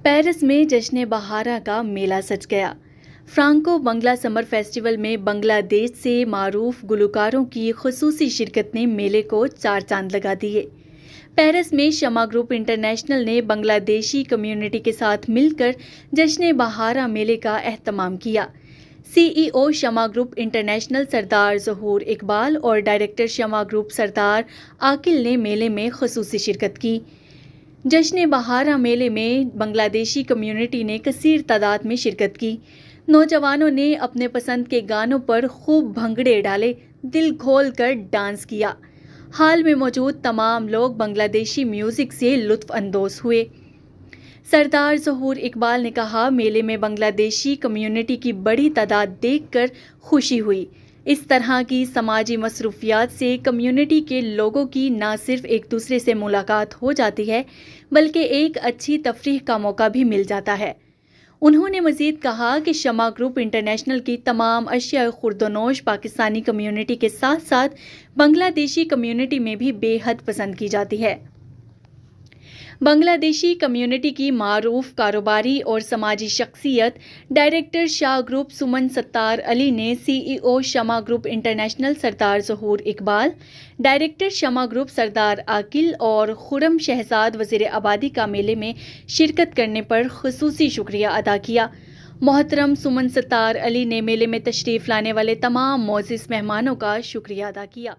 Paris میں جشن بہارا کا میلہ سج گیا۔ فرانکو بنگلہ سمر فیسٹیول میں بنگلہ دیش سے معروف گلوکاروں کی خصوصی شرکت نے میلے کو چار چاند لگا دیے۔ پیرس میں شمع گروپ انٹرنیشنل نے بنگلہ دیشی کمیونٹی کے ساتھ مل کر جشن بہارا میلے کا اہتمام کیا۔ سی ای او شمع گروپ انٹرنیشنل سردار ظہور اقبال اور ڈائریکٹر شمع گروپ سردار عاقل نے میلے میں خصوصی شرکت کی۔ جشن بہارا میلے میں بنگلہ دیشی کمیونٹی نے کثیر تعداد میں شرکت کی۔ نوجوانوں نے اپنے پسند کے گانوں پر خوب بھنگڑے ڈالے، دل کھول کر ڈانس کیا۔ ہال میں موجود تمام لوگ بنگلہ دیشی میوزک سے لطف اندوز ہوئے۔ سردار ظہور اقبال نے کہا، میلے میں بنگلہ دیشی کمیونٹی کی بڑی تعداد دیکھ کر خوشی ہوئی۔ اس طرح کی سماجی مصروفیات سے کمیونٹی کے لوگوں کی نہ صرف ایک دوسرے سے ملاقات ہو جاتی ہے بلکہ ایک اچھی تفریح کا موقع بھی مل جاتا ہے۔ انہوں نے مزید کہا کہ شمع گروپ انٹرنیشنل کی تمام اشیاء خوردونوش پاکستانی کمیونٹی کے ساتھ ساتھ بنگلہ دیشی کمیونٹی میں بھی بے حد پسند کی جاتی ہے۔ بنگلہ دیشی کمیونٹی کی معروف کاروباری اور سماجی شخصیت ڈائریکٹر شاہ گروپ سمن ستار علی نے سی ای او شمع گروپ انٹرنیشنل سردار ظہور اقبال، ڈائریکٹر شمع گروپ سردار عاقل اور خرم شہزاد وزیر آبادی کا میلے میں شرکت کرنے پر خصوصی شکریہ ادا کیا۔ محترم سمن ستار علی نے میلے میں تشریف لانے والے تمام معزز مہمانوں کا شکریہ ادا کیا۔